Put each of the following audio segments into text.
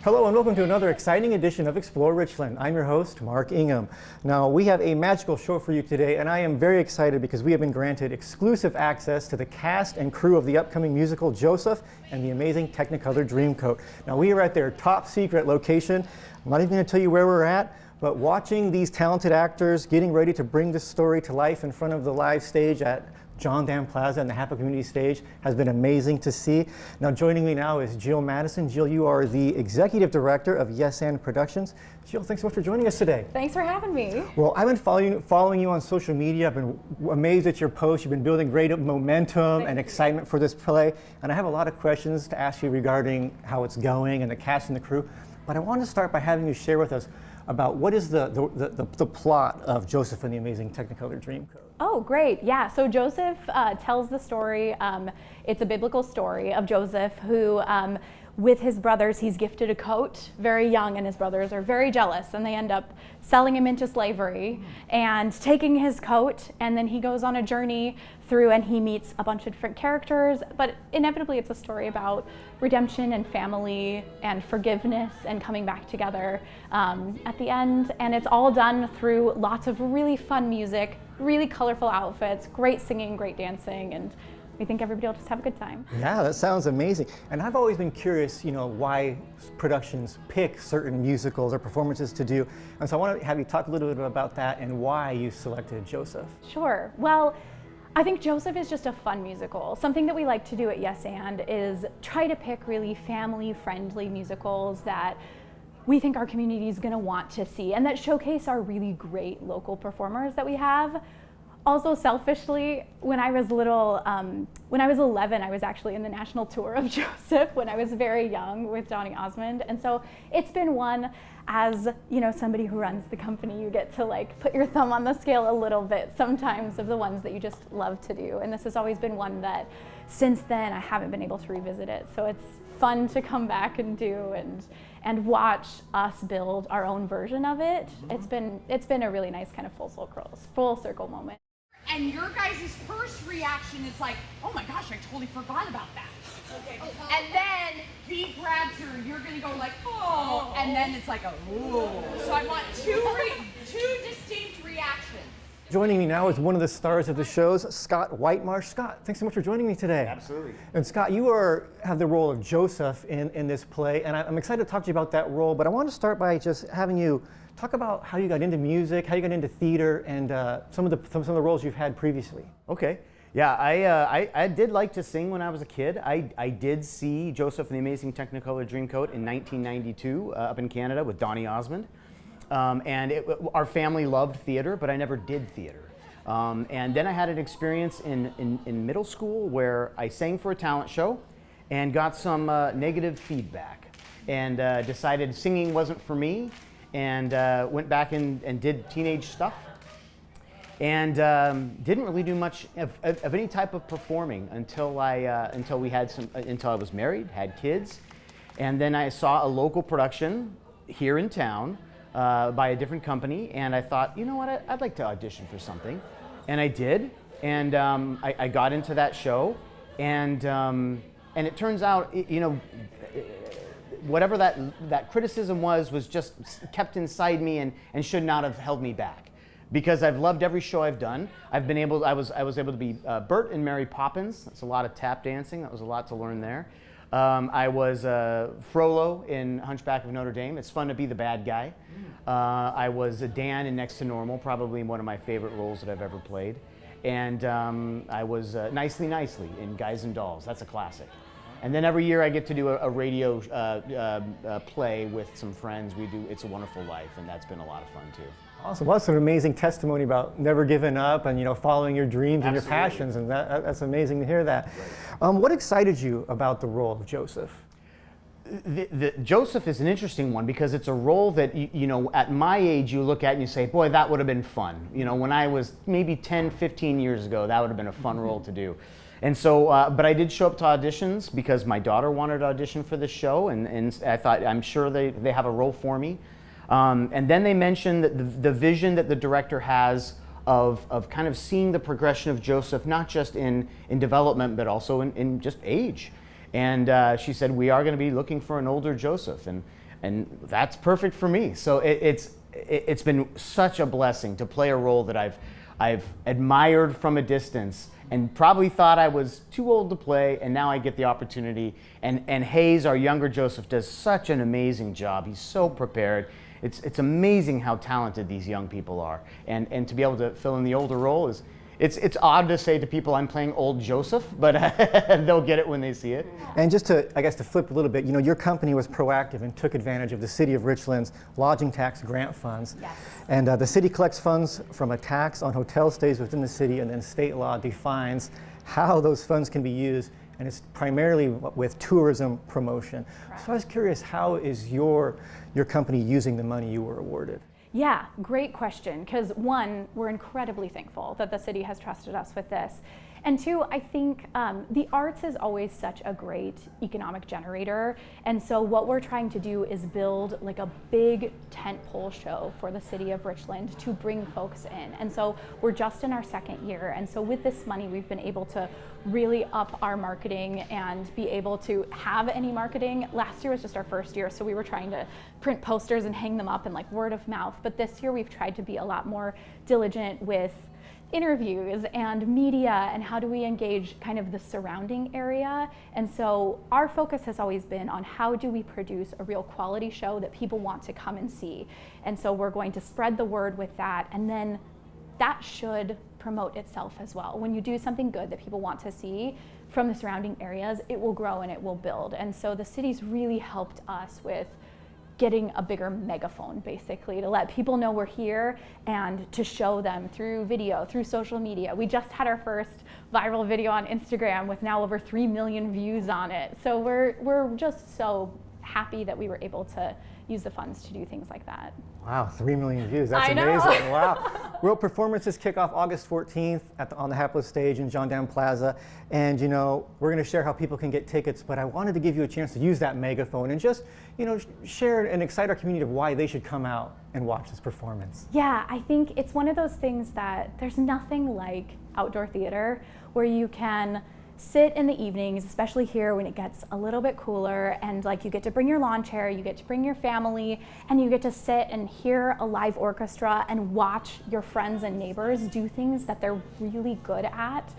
Hello and welcome to another exciting edition of Explore Richland. I'm your host, Mark Ingham. Now, we have a magical show for you today, and I am very excited because we have been granted exclusive access to the cast and crew of the upcoming musical Joseph and the amazing Technicolor Dreamcoat. Now, we are at their top secret location. I'm not even going to tell you where we're at, but watching these talented actors getting ready to bring this story to life in front of the live stage at Plaza and the HAPO Community Stage has been amazing to see. Now joining me now is Jill Madison. Jill, you are the Executive Director of Yes and Productions. Jill, thanks so much for joining us today. Thanks for having me. Well, I've been following you on social media. I've been amazed at your posts. You've been building great momentum and excitement for this play. And I have a lot of questions to ask you regarding how it's going and the cast and the crew. But I want to start by having you share with us about what is the plot of Joseph and the Amazing Technicolor Dreamcoat. Oh, great. Yeah, so Joseph tells the story. It's a biblical story of Joseph who, with his brothers, he's gifted a coat very young, and his brothers are very jealous, and they end up selling him into slavery and taking his coat, and then he goes on a journey through and he meets a bunch of different characters, but inevitably it's a story about redemption and family and forgiveness and coming back together at the end. And it's all done through lots of really fun music, really colorful outfits, great singing, great dancing, and we think everybody will just have a good time. Yeah, that sounds amazing. And I've always been curious, why productions pick certain musicals or performances to do. And so I want to have you talk a little bit about that and why you selected Joseph. Sure. Well, I think Joseph is just a fun musical. Something that we like to do at Yes and is try to pick really family-friendly musicals that we think our community is going to want to see and that showcase our really great local performers that we have. Also, selfishly, when I was 11, I was actually in the national tour of Joseph when I was very young with Donny Osmond. And so it's been one, as somebody who runs the company, you get to put your thumb on the scale a little bit sometimes of the ones that you just love to do. And this has always been one that since then I haven't been able to revisit it. So it's fun to come back and do and watch us build our own version of it. It's been a really nice kind of full circle moment. And your guys' first reaction is like, oh my gosh, I totally forgot about that. Okay. And then he grabs her, you're gonna go like, oh, and then it's like a, ooh. So I want two distinct reactions. Joining me now is one of the stars of the shows, Scott Whitemarsh. Scott, thanks so much for joining me today. Absolutely. And Scott, you have the role of Joseph in this play, and I'm excited to talk to you about that role, but I want to start by just having you talk about how you got into music, how you got into theater, and some of the roles you've had previously. Okay. Yeah, I did like to sing when I was a kid. I did see Joseph and the Amazing Technicolor Dreamcoat in 1992 up in Canada with Donny Osmond. And our family loved theater, but I never did theater. And then I had an experience in middle school where I sang for a talent show and got some negative feedback and decided singing wasn't for me. And went back and did teenage stuff, and didn't really do much of any type of performing until I was married, had kids, and then I saw a local production here in town by a different company, and I thought, you know what, I'd like to audition for something, and I did, and I got into that show, and it turns out, whatever that criticism was just kept inside me and should not have held me back, because I've loved every show I've done. I was able to be Bert in Mary Poppins. That's a lot of tap dancing. That was a lot to learn there. I was Frollo in Hunchback of Notre Dame. It's fun to be the bad guy. I was Dan in Next to Normal, probably one of my favorite roles that I've ever played. And I was Nicely Nicely in Guys and Dolls. That's a classic. And then every year I get to do a radio play with some friends. We do It's a Wonderful Life, and that's been a lot of fun too. Awesome. Well, that's an amazing testimony about never giving up and following your dreams and your passions, and that's amazing to hear that. Right. What excited you about the role of Joseph? Joseph is an interesting one because it's a role that at my age you look at and you say, boy, that would have been fun. When I was maybe 10, 15 years ago, that would have been a fun role to do. And so, but I did show up to auditions because my daughter wanted to audition for the show, and I thought, I'm sure they have a role for me. And then they mentioned that the vision that the director has of kind of seeing the progression of Joseph, not just in development, but also in just age. And she said, we are going to be looking for an older Joseph. And and that's perfect for me. So it's been such a blessing to play a role that I've admired from a distance and probably thought I was too old to play, and now I get the opportunity. And Hayes, our younger Joseph, does such an amazing job. He's so prepared. It's amazing how talented these young people are, and to be able to fill in the older role is. It's odd to say to people I'm playing old Joseph, but they'll get it when they see it. And just to, I guess, to flip a little bit, you know, your company was proactive and took advantage of the City of Richland's lodging tax grant funds. Yes. And the city collects funds from a tax on hotel stays within the city, and then state law defines how those funds can be used, and it's primarily with tourism promotion. Correct. So I was curious, how is your company using the money you were awarded? Yeah, great question. Because one, we're incredibly thankful that the city has trusted us with this. And two, I think the arts is always such a great economic generator. And so what we're trying to do is build like a big tentpole show for the city of Richland to bring folks in. And so we're just in our second year. And so with this money, we've been able to really up our marketing and be able to have any marketing. Last year was just our first year, so we were trying to print posters and hang them up and like word of mouth. But this year we've tried to be a lot more diligent with interviews and media and how do we engage kind of the surrounding area. And so our focus has always been on how do we produce a real quality show that people want to come and see. And so we're going to spread the word with that, and then that should promote itself as well. When you do something good that people want to see from the surrounding areas, it will grow and it will build. And so the city's really helped us with getting a bigger megaphone, basically, to let people know we're here and to show them through video, through social media. We just had our first viral video on Instagram with now over 3 million views on it. So we're just so happy that we were able to use the funds to do things like that. Wow, 3 million views, that's I know. amazing, wow. World performances kick off August 14th on the HAPO stage in John Dan Plaza. And you know, we're gonna share how people can get tickets, but I wanted to give you a chance to use that megaphone and just, you know, share and excite our community of why they should come out and watch this performance. Yeah, I think it's one of those things that there's nothing like outdoor theater where you can sit in the evenings, especially here when it gets a little bit cooler, and like you get to bring your lawn chair, you get to bring your family, and you get to sit and hear a live orchestra and watch your friends and neighbors do things that they're really good at.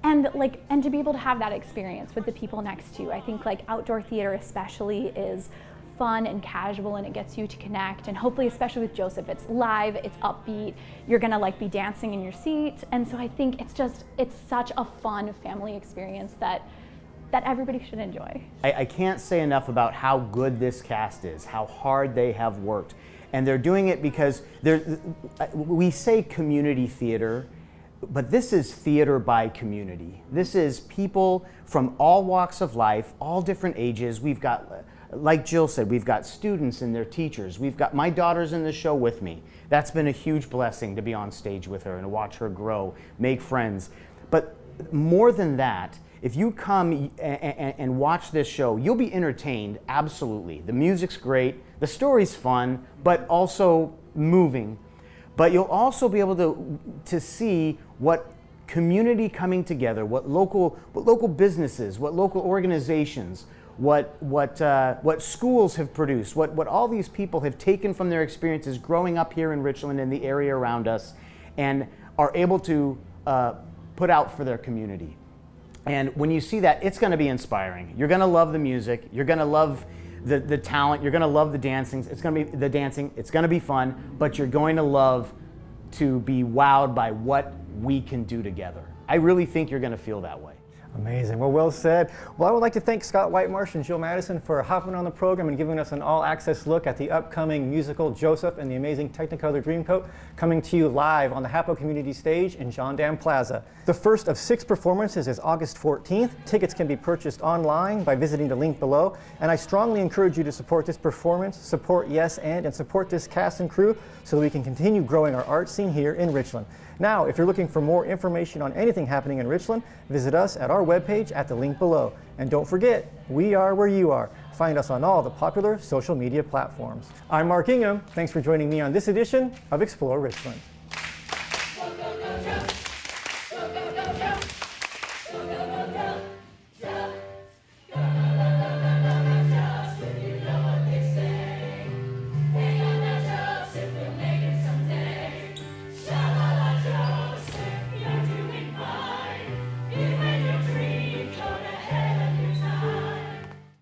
And to be able to have that experience with the people next to you. I think like outdoor theater especially is fun and casual, and it gets you to connect, and hopefully, especially with Joseph, it's live, it's upbeat, you're gonna like be dancing in your seat. And so I think it's such a fun family experience that everybody should enjoy. I can't say enough about how good this cast is, how hard they have worked. And they're doing it because we say community theater, but this is theater by community. This is people from all walks of life, all different ages. We've got, like Jill said, we've got students and their teachers. We've got my daughter's in the show with me. That's been a huge blessing to be on stage with her and to watch her grow, make friends. But more than that, if you come and watch this show, you'll be entertained, absolutely. The music's great, the story's fun, but also moving. But you'll also be able to see what community coming together, what local businesses, what local organizations, what schools have produced, what all these people have taken from their experiences growing up here in Richland and the area around us, and are able to put out for their community. And when you see that, it's going to be inspiring. You're going to love the music. You're going to love the talent. You're going to love the dancing. It's going to be fun, but you're going to love to be wowed by what we can do together. I really think you're going to feel that way. Amazing. Well said. Well, I would like to thank Scott Whitemarsh and Jill Madison for hopping on the program and giving us an all-access look at the upcoming musical Joseph and the amazing Technicolor Dreamcoat, coming to you live on the HAPO Community Stage in John Dan Plaza. The first of 6 performances is August 14th. Tickets can be purchased online by visiting the link below, and I strongly encourage you to support this performance, support Yes and support this cast and crew so that we can continue growing our art scene here in Richland. Now, if you're looking for more information on anything happening in Richland, visit us at our webpage at the link below. And don't forget, we are where you are. Find us on all the popular social media platforms. I'm Mark Ingham. Thanks for joining me on this edition of Explore Richland. Go, go, go, go. Go, go, go, go. Go, go, go.